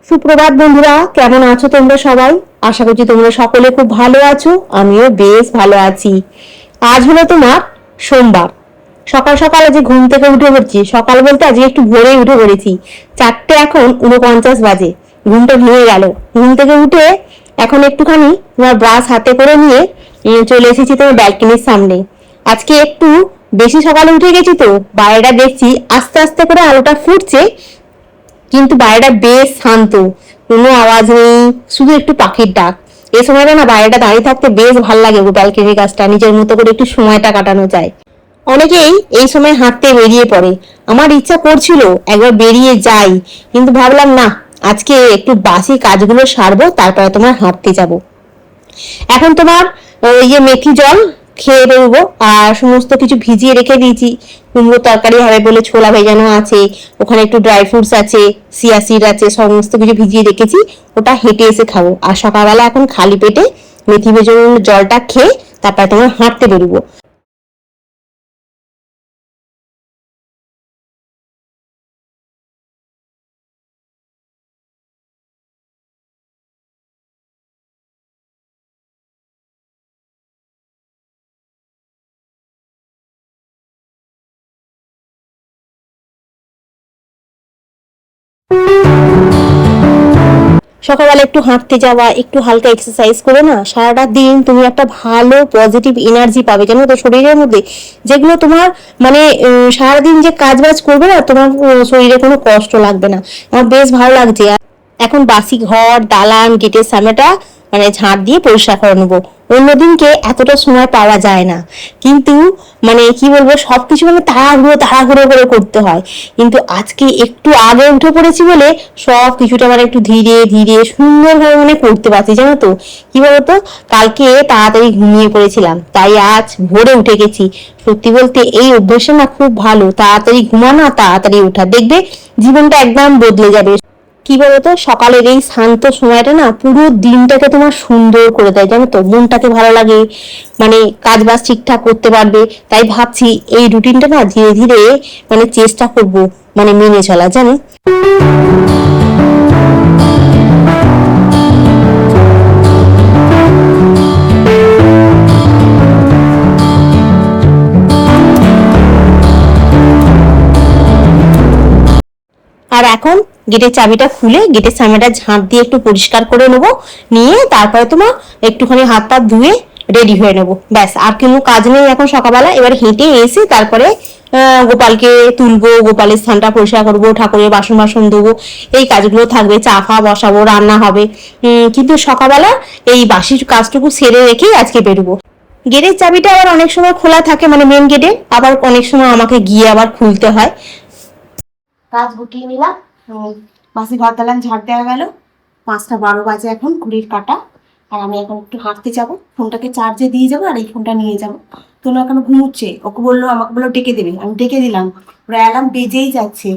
সুপ্রভাত বন্ধুরা, কেমন আছো তোমরা সবাই? আশা করছি তোমরা সকলে খুব ভালো আছো। আমিও বেশ ভালো আছি। আজ হলো তোমার সোমবার। সকাল সকাল আজকে ঘুম থেকে উঠে পড়ছি। সকাল বলতে আজকে একটু ভোরে উঠে পড়েছি। 4টে এখন 49 বাজে। ঘুমটা ভেঙে গেল। ঘুম থেকে উঠে এখন একটুখানি তোমার ব্রাশ হাতে করে নিয়ে চলে এসেছি তোমার ব্যালকনির সামনে। আজকে একটু বেশি সকালে উঠে গেছি তো বাইরেটা দেখছি আস্তে আস্তে করে আলোটা ফুটছে, কিন্তু বাইরেটা বেশ শান্ত, কোনো আওয়াজ নেই, শুধু একটু পাখির ডাক। এই সময়টা না বাইরেটা দাঁড়িয়ে থাকতে বেশ ভালো লাগে। ব্যালকনির গাছটা নিজের মতো করে একটু সময়টা কাটানো যায়। অনেকেই এই সময় হাঁটতে বেরিয়ে পড়ে। আমার ইচ্ছা করছিল একবার বেরিয়ে যাই, কিন্তু ভাবলাম না, আজকে একটু বাসি কাজগুলো সারবো, তারপরে তোমার হাঁটতে যাব। এখন তোমার মেথি জল খেয়ে বেরোবো। আর সমস্ত কিছু ভিজিয়ে রেখে দিয়েছি। কুমড়ো তরকারি হবে বলে ছোলা ভেজানো আছে, ওখানে একটু ড্রাই ফ্রুটস আছে, সিয়া সিড আছে, সমস্ত কিছু ভিজিয়ে রেখেছি। ওটা হেঁটে এসে খাবো। আর সকালবেলা এখন খালি পেটে মেথি ভেজানো জলটা খেয়ে তারপরে তোমার হাঁটতে বেরোবো। সকালবেলা একটু হাঁটতে যাওয়া, একটু হালকা এক্সারসাইজ করে না, সারাটা দিন তুমি একটা ভালো পজিটিভ এনার্জি পাবে, জানো তো, শরীরের মধ্যে। যেগুলো তোমার মানে সারাদিন যে কাজ বাজ করবে না, তোমার শরীরে কোনো কষ্ট লাগবে না। আমার বেশ ভালো লাগছে। এখন বাসি ঘর, দালান, গেটের সামনেটা মানে ঝাঁট দিয়ে পরিষ্কার করে নেবো। অন্যদিনকে এতটা সময় পাওয়া যায় না, কিন্তু মানে কি বলবো, সবকিছু মানে তাড়াহুড়ো তাড়াহুড়ো করে করতে হয়। কিন্তু আজকে একটু আগে উঠে পড়েছি বলে সব কিছুটা মানে একটু ধীরে ধীরে সুন্দরভাবে মানে করতে পারছি, জানো তো। কি বলতো, কালকে তাড়াতাড়ি ঘুমিয়ে পড়েছিলাম, তাই আজ ভোরে উঠে গেছি। সত্যি বলতে এই অভ্যাসটা না খুব ভালো, তাড়াতাড়ি ঘুমানো আর তাড়াতাড়ি ওঠা, দেখবে জীবনটা একদম বদলে যাবে। কি বলতো, সকালের এই শান্ত সময়টা না পুরো দিনটাকে তোমার সুন্দর করে দেয়, জানো তো। মনটাকে ভালো লাগে, মানে কাজ বাজ ঠিকঠাক করতে পারবে। তাই ভাবছি এই রুটিনটা না ধীরে ধীরে মানে চেষ্টা করব, মানে মেনে চলা, জানো। আর এখন গেটের চাবিটা খুলে গেটের সামনেটা ঝাঁট দিয়ে একটু পরিষ্কার করে নেবো। নিয়ে তারপরে তোমার একটুখানি হাত পা ধুয়ে রেডি হয়ে নেবো। ব্যাস, আর কোনো কাজ নেই এখন সকালবেলা। এবার হেঁটে এসে তারপরে গোপালকে তুলবো, গোপালের স্থানটা পরিষ্কার করবো, ঠাকুরের বাসন বাসন ধোবো, এই কাজগুলো থাকবে। চা ফা বসাবো, রান্না হবে। কিন্তু সকালবেলা এই বাসির কাজটুকু সেরে রেখেই আজকে বেরোবো। গেটের চাবিটা আবার অনেক সময় খোলা থাকে, মানে মেন গেটে, আবার অনেক সময় আমাকে গিয়ে আবার খুলতে হয়। কাজ গুটিয়ে নিলাম। বাসি ঘর দালান ঝাড় দেওয়া গেল। 5টা 12 বাজে এখন, ঘড়ির কাটা। আর আমি এখন একটু হাঁটতে যাব, ফোনটাকে চার্জে দিয়ে যাবো, আর এই ফোনটা নিয়ে যাবো। তোনো এখনো ঘুমুচ্ছে। আমাকে বললো ডেকে দেবে, আমি ডেকে দিলাম। ওরা অ্যালার্ম বেজেই যাচ্ছে,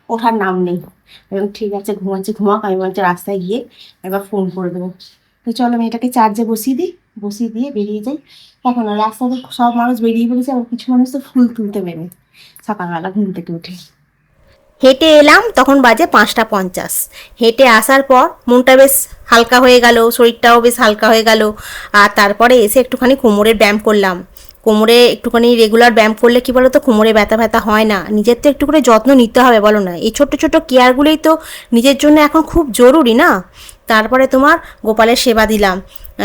ওঠার নাম নেই। ঠিক আছে, ঘুমাচ্ছে, ঘুমাক, আমি বলছি রাস্তায় গিয়ে একবার ফোন করে দেবো। তো চলো আমি এটাকে চার্জে বসিয়ে দিই, বসিয়ে দিয়ে বেরিয়ে যাই। এখন রাস্তাতে সব মানুষ বেরিয়ে পড়েছে, আবার কিছু মানুষ তো ফুল তুলতে বেরোয় সকালবেলা ঘুম থেকে উঠে। হেঁটে এলাম, তখন বাজে 5টা 50। হেঁটে আসার পর মনটা বেশ হালকা হয়ে গেল, শরীরটাও বেশ হালকা হয়ে গেল। আর তারপরে এসে একটুখানি কোমরের ব্যায়াম করলাম। কোমরে একটুখানি রেগুলার ব্যায়াম করলে কি বলো তো, কোমরে ব্যথা ব্যথা হয় না। নিজের তো একটু করে যত্ন নিতে হবে, বলো না। এই ছোট্ট ছোট্ট কেয়ারগুলোই তো নিজের জন্য এখন খুব জরুরি না। তারপরে তোমার গোপালের সেবা দিলাম।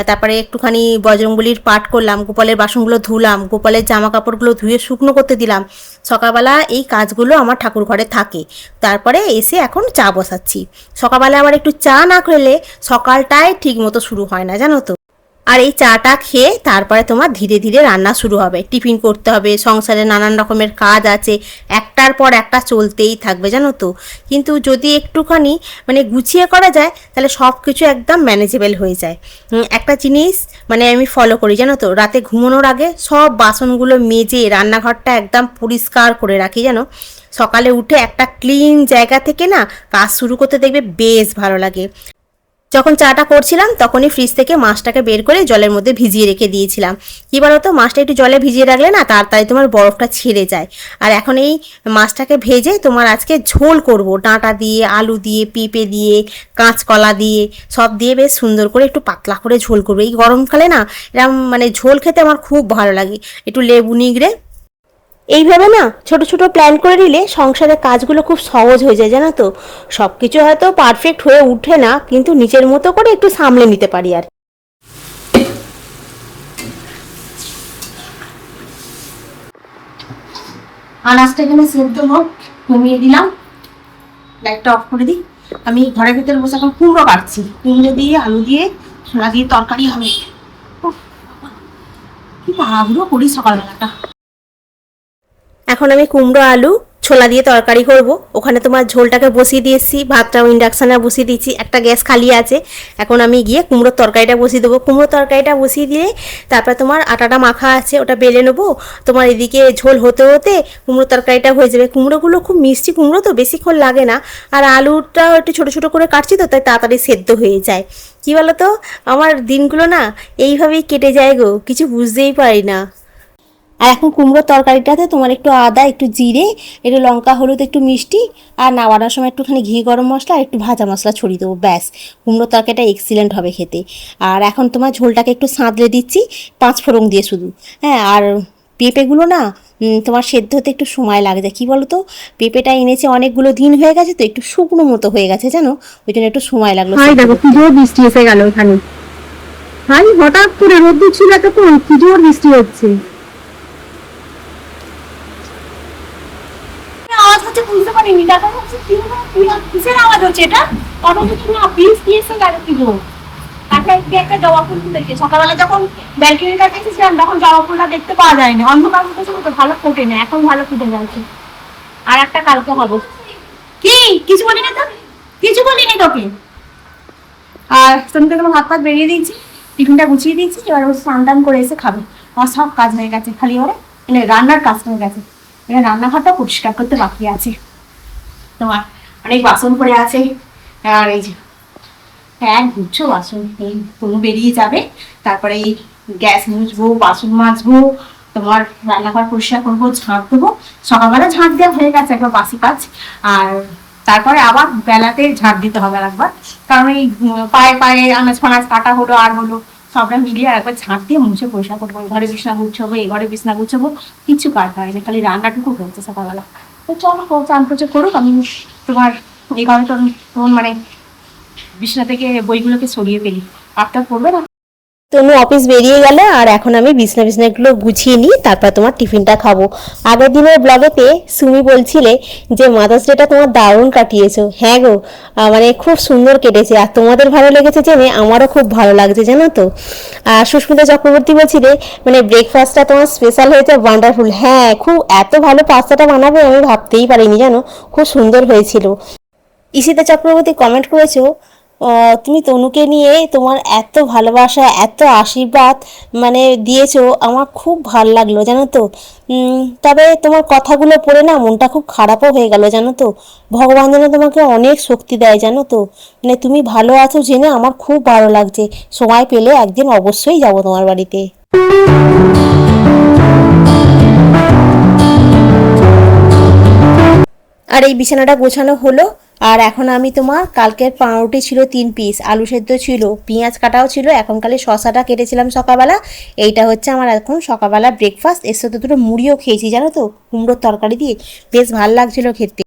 তারপরে একটুখানি বজরংবলীর পাঠ করলাম, গোপালের বাসনগুলো ধুলাম, গোপালের জামা কাপড়গুলো ধুয়ে শুকনো করতে দিলাম। সকালবেলা এই কাজগুলো আমার ঠাকুর ঘরে থাকে। তারপরে এসে এখন চা বসাচ্ছি। সকালবেলা আবার একটু চা না খেলে সকালটাই ঠিক মতো শুরু হয় না, জানো তো। আর এই চাটা খেয়ে তারপরে তোমার ধীরে ধীরে রান্না শুরু হবে, টিফিন করতে হবে, সংসারে নানান রকমের কাজ আছে, একটার পর একটা চলতেই থাকবে, জানো তো। কিন্তু যদি একটুখানি মানে গুছিয়ে করা যায়, তাহলে সব কিছু একদম ম্যানেজেবল হয়ে যায়। একটা জিনিস মানে আমি ফলো করি, জানো তো, রাতে ঘুমানোর আগে সব বাসনগুলো মেজে রান্নাঘরটা একদম পরিষ্কার করে রাখি, জানো। সকালে উঠে একটা ক্লিন জায়গা থেকে না কাজ শুরু করতে দেখবে বেশ ভালো লাগে। যখন চাটা করছিলাম তখনই ফ্রিজ থেকে মাছটাকে বের করে জলের মধ্যে ভিজিয়ে রেখে দিয়েছিলাম। কী বলতো, মাছটা একটু জলে ভিজিয়ে রাখলে না তাড়াতাড়ি তোমার বরফটা ছেড়ে যায়। আর এখন এই মাছটাকে ভেজে তোমার আজকে ঝোল করব, ডাঁটা দিয়ে, আলু দিয়ে, পেঁপে দিয়ে, কাঁচকলা দিয়ে, সব দিয়ে বেশ সুন্দর করে একটু পাতলা করে ঝোল করবো। এই গরমকালে না এরকম মানে ঝোল খেতে আমার খুব ভালো লাগে, একটু লেবু নিগড়ে। এইভাবে না ছোট ছোট প্ল্যান করে নিলে সংসারের কাজগুলো খুব সহজ হয়ে যায়, জানো তো। সব কিছু হয়তো পারফেক্ট হয়ে উঠে না, কিন্তু নিজের মতো করে একটু সামলে নিতে পারি। আর আনাজটা এখানে সেদ্ধ হোক, কমিয়ে দিলাম, লাইটটা অফ করে দিই। আমি ঘরের ভিতরে বসে এখন কুমড়ো কাটছি, কুমড়ো দিয়ে আলু দিয়ে ছোলা দিয়ে তরকারি হবে। কি তাড়াহুড়ো করি সকালবেলাটা। এখন আমি কুমড়ো আলু ছোলা দিয়ে তরকারি করব। ওখানে তোমার ঝোলটাকে বসিয়ে দিয়েছি, ভাতটাও ইন্ডাকশানে বসিয়ে দিয়েছি, একটা গ্যাস খালি আছে। এখন আমি গিয়ে কুমড়োর তরকারিটা বসিয়ে দেবো। কুমড়োর তরকারিটা বসিয়ে দিয়ে তারপর তোমার আটাটা মাখা আছে, ওটা বেলে নেবো। তোমার এদিকে ঝোল হতে হতে কুমড়োর তরকারিটা হয়ে যাবে। কুমড়োগুলো খুব মিষ্টি কুমড়ো তো, বেশিক্ষণ লাগে না। আর আলুটাও একটু ছোটো ছোটো করে কাটছি তো, তাই তাড়াতাড়ি সেদ্ধ হয়ে যায়। কী বলো তো, আমার দিনগুলো না এইভাবেই কেটে যায় গো, কিছু বুঝতেই পারি না। আর এখন কুমড়োর তরকারিটাতে তোমার একটু আদা, একটু জিরে, একটু লঙ্কা, হলুদ, একটু মিষ্টি, আর নামানোর সময় একটুখানি ঘি, গরম মশলা আর একটু ভাজা মশলা ছড়িয়ে দেবো, ব্যাস। কুমড়োর তরকারিটা এক্সিলেন্ট হবে খেতে। আর এখন তোমার ঝোলটাকে একটু সাঁতলে দিচ্ছি 5 ফোড়ন দিয়ে শুধু। হ্যাঁ, আর পেঁপেগুলো না তোমার সেদ্ধ হতে একটু সময় লাগে যায়। কী বলো তো, পেঁপেটা এনেছে অনেকগুলো দিন হয়ে গেছে তো, একটু শুকনো মতো হয়ে গেছে জানো, ওই জন্য একটু সময় লাগলো। দেখো কি জোর বৃষ্টি এসে গেল এখানে। ভাই হঠাৎ করে রোদ্দুর ছিল এতক্ষণ, কি জোর বৃষ্টি হচ্ছে। আওয়াজ হচ্ছে বুঝতে পারিনি, দেখা যাচ্ছে কিসের আওয়াজ হচ্ছে এটা। অটো কিছু না, প্লিজ দিয়েছে গেল কি গো। একটা জবা ফুল দেখে সকালবেলা যখন ব্যালকনির কাছে এসেছিলাম তখন জবা ফুলটা দেখতে পাওয়া যায়নি, অন্ধকার মতো ছিল তো, ভালো ফোটে না, এখন ভালো ফুটে যাচ্ছে। আর একটা কালকে হবে। কি কিছু বলিনি তো, কিছু বলিনি তোকে। আর তুমি তো তোমার হাত পাত বেরিয়ে দিয়েছি, টিফিনটা গুছিয়ে দিয়েছি, এবার ও স্নান টান করে এসে খাবে। আমার সব কাজ হয়ে গেছে, খালি এবারে রান্নার কাজ হয়ে গেছে। এটা রান্নাঘরটা পরিষ্কার করতে বাকি আছে। তোমার অনেক বাসন পড়ে আছে। আর এই যে হ্যাঁ গুচ্ছ বাসন, এই কোনো বেরিয়ে যাবে, তারপরে এই গ্যাস মুছবো, বাসন মাজবো, তোমার রান্নাঘর পরিষ্কার করবো, ঝাঁট দেবো। সকালবেলা ঝাঁট দেওয়া হয়ে গেছে একবার বাসি কাজ। আর তারপরে আবার বেলাতে ঝাঁট দিতে হবে একবার, কারণ এই পায়ে পায়ে আনাজ ফানাজ কাটা হলো আর হলো, সবটা মিলিয়ে একবার ঝাঁট দিয়ে মুছে পরিষ্কার করবো। ঘরে বিছনা গুছাবো, এই ঘরে বিছনা গুছাবো, কিছু কাজ হয়নি, খালি রান্নাটুকু হয়েছে সকালবেলা। তো চলো চান প্রচার করুক, আমি তোমার এই ঘরে তো মানে বিছনা থেকে বইগুলোকে সরিয়ে ফেলি, আপটা পড়বে না। তনু অফিস বেরিয়ে গেল, আর এখন আমি বিছনাগুলো গুছিয়ে নিই, তারপর তোমার টিফিনটা খাবো। আগের দিনের ব্লগেতে সুমি বলছিলে যে মাদার্স ডেটা তোমার দারুণ কাটিয়েছো। হ্যাঁ গো, মানে খুব সুন্দর কেটেছে, আর তোমাদের ভালো লেগেছে জেনে আমারও খুব ভালো লাগছে জানো তো। আর সুস্মিতা চক্রবর্তী বলছিলে মানে ব্রেকফাস্টটা তোমার স্পেশাল হয়েছে, ওয়ান্ডারফুল। হ্যাঁ, খুব এত ভালো পাস্তাটা বানাবে আমি ভাবতেই পারিনি জানো, খুব সুন্দর হয়েছিল। ঈশিতা চক্রবর্তী কমেন্ট করেছো, তুমি তনুকে নিয়ে তোমার এত ভালোবাসা, এত আশীর্বাদ মানে দিয়েছো, আমার খুব ভালো লাগলো জানো তো। তবে তোমার কথাগুলো পড়ে না মনটা খুব খারাপও হয়ে গেল জানো তো। ভগবান যেন তোমাকে অনেক শক্তি দেয় জানো তো, মানে তুমি ভালো আছো জেনে আমার খুব ভালো লাগছে। সময় পেলে একদিন অবশ্যই যাব তোমার বাড়িতে। আর এই বিছানাটা গোছানো হলো। আর এখন আমি তোমার কালকের পাউরুটি ছিল 3 পিস, আলু সেদ্ধ ছিল, পেঁয়াজ কাটাও ছিল, এখন কালে শশাটা কেটেছিলাম সকালবেলা। এইটা হচ্ছে আমার এখন সকালবেলা ব্রেকফাস্ট। এর সাথে দুটো মুড়িও খেয়েছি জানো তো, কুমড়োর তরকারি দিয়ে, বেশ ভালো লাগছিল খেতে।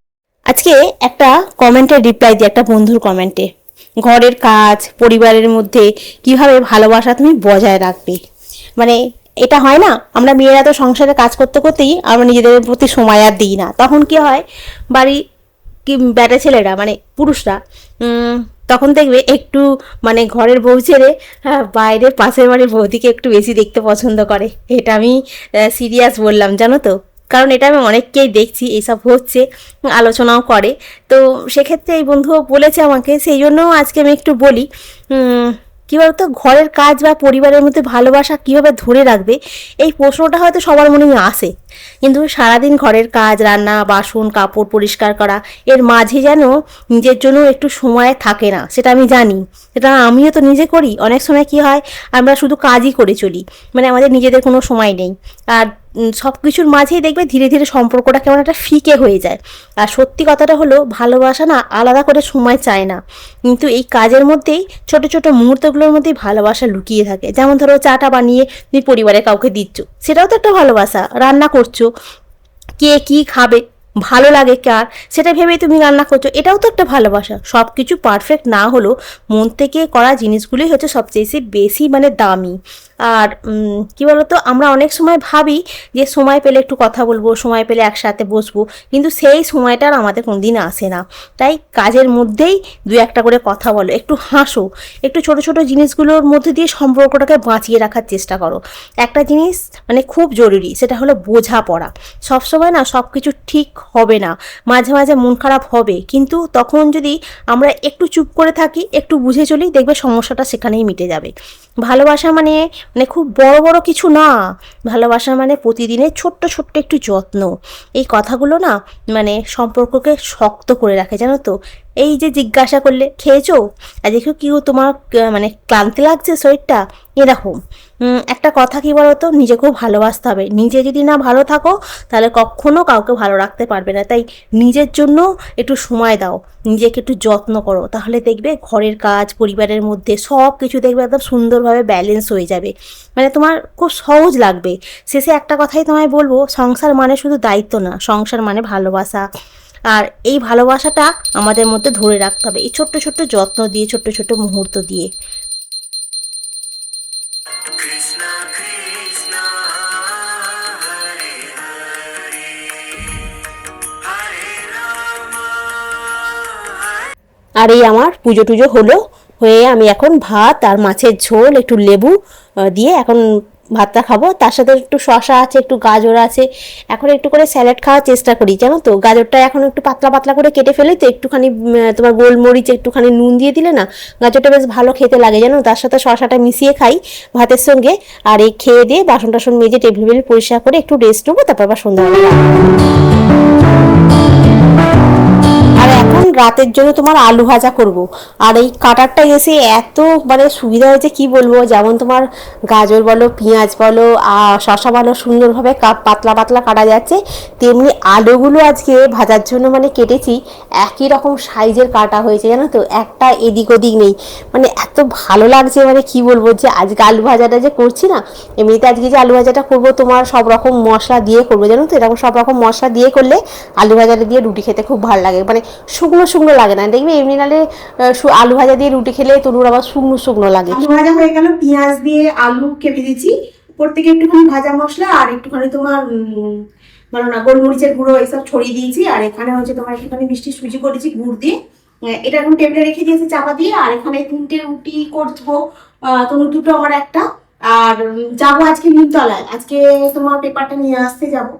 আজকে একটা কমেন্টের রিপ্লাই দিই, একটা বন্ধুর কমেন্টে, ঘরের কাজ পরিবারের মধ্যে কিভাবে ভালোবাসা তুমি বজায় রাখবে। মানে এটা হয় না, আমরা মেয়েরা তো সংসারে কাজ করতে করতেই আমরা নিজেদের প্রতি সময় আর দিই না। তখন কি হয়, বাড়ি কি ব্যাটা ছেলেরা মানে পুরুষরা তখন দেখবে একটু মানে ঘরের বউ ছেড়ে বাইরের পাশের বাড়ির বৌদিকে একটু বেশি দেখতে পছন্দ করে। এটা আমি সিরিয়াস বললাম জানো তো, কারণ এটা আমি অনেককেই দেখছি এইসব হচ্ছে, আলোচনাও করে। তো সেক্ষেত্রে এই বন্ধুও বলেছে আমাকে, সেই জন্য আজকে আমি একটু বলি। কী বলতো, ঘরের কাজ বা পরিবারের মধ্যে ভালোবাসা কীভাবে ধরে রাখবে, এই প্রশ্নটা হয়তো সবার মনেই আসে। কিন্তু সারাদিন ঘরের কাজ, রান্না, বাসন, কাপড় পরিষ্কার করা, এর মাঝে যেন নিজের জন্য একটু সময় থাকে না, সেটা আমি জানি। সেটা আমিও তো নিজে করি। অনেক সময় কি হয়, আমরা শুধু কাজই করে চলি, মানে আমাদের নিজেদের কোনো সময় নেই। আর সব কিছুর মাঝেই দেখবে ধীরে ধীরে সম্পর্কটা কেমন একটা ফিকে হয়ে যায়। আর সত্যি কথাটা হলো, ভালোবাসা না আলাদা করে সময় চায় না, কিন্তু এই কাজের মধ্যেই, ছোট ছোট মুহূর্তগুলোর মধ্যেই ভালোবাসা লুকিয়ে থাকে। যেমন ধরো, চাটা বানিয়ে তুমি পরিবারের কাউকে দিচ্ছ, সেটাও তো একটা ভালোবাসা। রান্না করছো, কে কি খাবে, ভালো লাগে কার, সেটা ভেবেই তুমি রান্না করছো, এটাও তো একটা ভালোবাসা। সব কিছু পারফেক্ট না হলেও মন থেকে করা জিনিসগুলোই হচ্ছে সবচেয়ে বেশি মানে দামি। আর কি বলতো, আমরা অনেক সময় ভাবি যে সময় পেলে একটু কথা বলবো, সময় পেলে একসাথে বসবো, কিন্তু সেই সময়টা আর আমাদের কোনোদিন আসে না। তাই কাজের মধ্যেই দু একটা করে কথা বলো, একটু হাসো, একটু ছোট ছোট জিনিসগুলোর মধ্যে দিয়ে সম্পর্কটাকে বাঁচিয়ে রাখার চেষ্টা করো। একটা জিনিস মানে খুব জরুরি, সেটা হলো বোঝাপড়া। সবসময় না সব কিছু ঠিক হবে না, মাঝে মাঝে মন খারাপ হবে, কিন্তু তখন যদি আমরা একটু চুপ করে থাকি, একটু বুঝে চলি, দেখবে সমস্যাটা সেখানেই মিটে যাবে। ভালোবাসা মানে মানে খুব বড় বড় কিছু না, ভালোবাসা মানে প্রতিদিনের ছোট্ট ছোট্ট একটু যত্ন। এই কথাগুলো না মানে সম্পর্ককে শক্ত করে রাখে, জানো তো। এই যে জিজ্ঞাসা করলে খেয়েছো, আর দেখো কি তোমার মানে ক্লান্তি লাগছে শরীরটা, এরকম একটা কথা। কি বলতো, নিজেকেও ভালোবাসতে হবে। নিজে যদি না ভালো থাকো, তাহলে কখনো কাউকে ভালো রাখতে পারবে না। তাই নিজের জন্য একটু সময় দাও, নিজেকে একটু যত্ন করো, তাহলে দেখবে ঘরের কাজ, পরিবারের মধ্যে সব কিছু দেখবে একদম সুন্দরভাবে ব্যালেন্স হয়ে যাবে। মানে তোমার খুব সহজ লাগবে। শেষে একটা কথাই তোমায় বলবো, সংসার মানে শুধু দায়িত্ব না, সংসার মানে ভালোবাসা। আর এই ভালোবাসাটা আমাদের মধ্যে ধরে রাখতে হবে, এই ছোট্ট ছোট্ট যত্ন দিয়ে, ছোট্ট ছোট্ট মুহূর্ত দিয়ে। Krishna Krishna Hare Hare Hare Rama Hare আর এই আমার পুজো টুজো হলো, হয়ে আমি এখন ভাত আর মাছের ঝোল, একটু লেবু দিয়ে এখন ভাতটা খাবো। তার সাথে একটু শসা আছে, একটু গাজর আছে। এখন একটু করে স্যালাড খাওয়ার চেষ্টা করি, জানো তো। গাজরটা এখন একটু পাতলা পাতলা করে কেটে ফেলি, তো একটুখানি তোমার গোলমরিচ, একটুখানি নুন দিয়ে দিলে না গাজরটা বেশ ভালো খেতে লাগে, জানো। তার সাথে শসাটা মিশিয়ে খাই ভাতের সঙ্গে। আর এই খেয়ে দিয়ে বাসন টাসন মেজে টেবিল পরিষ্কার করে একটু রেস্ট নেবো, তারপর আবার সন্ধ্যাবেলা। আর এখন রাতের জন্য তোমার আলু ভাজা করব। আর এই কাটারটা এসে এত মানে সুবিধা হয়েছে, কি বলবো। যেমন তোমার গাজর বলো, পেঁয়াজ বলো, শসা বলো, সুন্দরভাবে পাতলা পাতলা কাটা যাচ্ছে, তেমনি আলুগুলো আজকে ভাজার জন্য মানে কেটেছি, একই রকম সাইজের কাটা হয়েছে, জানো তো। একটা এদিক ওদিক নেই, মানে এত ভালো লাগছে, মানে কি বলবো, যে আজকে আলু ভাজাটা যে করছি না। এমনিতে আজকে যে আলু ভাজাটা করবো, তোমার সব রকম মশলা দিয়ে করবো, জানো তো। এরকম সব রকম মশলা দিয়ে করলে আলু ভাজাটা দিয়ে রুটি খেতে খুব ভালো লাগে, মানে শুকনো শুকনো লাগে না, দেখবি। এমনি নালে আলু ভাজা দিয়ে রুটি খেলে তনুর আবার শুকনো শুকনো লাগে। আলু ভাজা হয়ে গেল, পেঁয়াজ দিয়ে আলু কেটে দিয়েছি, উপর থেকে একটুখানি ভাজা মশলা আর একটুখানি তোমার বলো না গোলমরিচের গুঁড়ো এইসব ছড়িয়ে দিয়েছি। আর এখানে হচ্ছে তোমার একটুখানি মিষ্টি সুজি করেছি গুড় দিয়ে। এটা এখন টেবিলে রেখে দিয়েছি চাপা দিয়ে। আর এখানে 3টে রুটি করবো, তনু দুটো, আমার একটা। আর যাবো আজকে নিমতলায়, আজকে তোমার পেপারটা নিয়ে আসতে যাবো।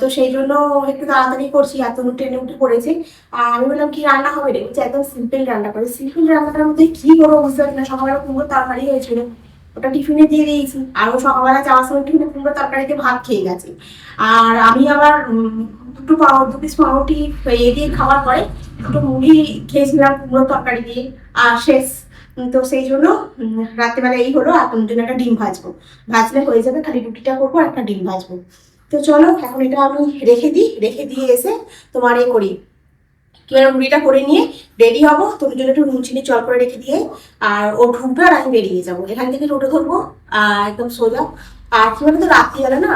তো সেই জন্য একটু তাড়াতাড়ি করছি, এত ট্রেনে উঠে পড়েছে। আর আমি বললাম কি রান্না হবে রে, বলছে একদম সিম্পল রান্না করে। সিম্পল রান্নাটার মধ্যে কি করবো বুঝতে পারছি না। সকালবেলা কুমড়োর তরকারি হয়েছিল, ওটা টিফিনে দিয়ে দিয়েছি। আর ও সকালবেলা যাওয়ার সময় টিফিনে কুমড়োর তরকারিতে ভাত খেয়ে গেছে। আর আমি আবার দু পিস পাউরুটি দিয়ে খাওয়ার পরে দুটো মুড়ি খেয়েছিলাম কুমড়োর তরকারি দিয়ে, আর শেষ। তো সেই জন্য রাত্রেবেলা এই হলো। আর তোমার জন্য একটা ডিম ভাজবো, ভাজলে হয়ে যাবে। খালি রুটিটা করবো আর একটা ডিম ভাজবো। তো চলো এখন এটা আমি রেখে দিই, রেখে দিয়ে এসে তোমার এ করি, কি বলে, রুটিটা করে নিয়ে রেডি হবো। তোর জন্য একটু নুন চিনি জল করে রেখে দিয়ে, আর ও ঢুকবে আর আমি বেরিয়ে যাবো এখান থেকে। টোটো ধরবো একদম সোজা। আর কি বলতো, রাত্রিবেলা না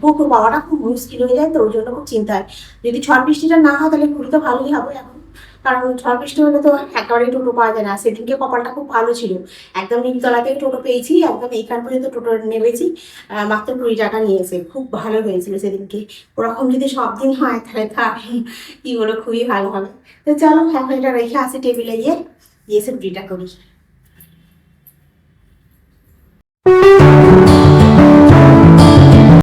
পুকুর পাওয়াটা খুব মুশকিল হয়ে যায়, তো ওই জন্য খুব চিন্তা হয়। যদি ঝড় বৃষ্টিটা না হয় তাহলে পুরী তো ভালোই হবে এখন, কারণ ঝড় বৃষ্টি হলে তো একেবারেই টোটো পাওয়া যায় না। সেদিনকে কপালটা খুব ভালো ছিল, একদম নিমতলাতে টোটো পেয়েছি, একদম এইখান পর্যন্ত টোটো নেমেছি। মাত্র 20 টাকা নিয়েছে, খুব ভালো হয়েছিল সেদিনকে। ওরকম যদি সব দিন হয় তাহলে তার কি বলো, খুবই ভালো হবে। তো চলো এখন এটা রেখে আসি টেবিলে, গিয়ে এসে রুটিটা করি।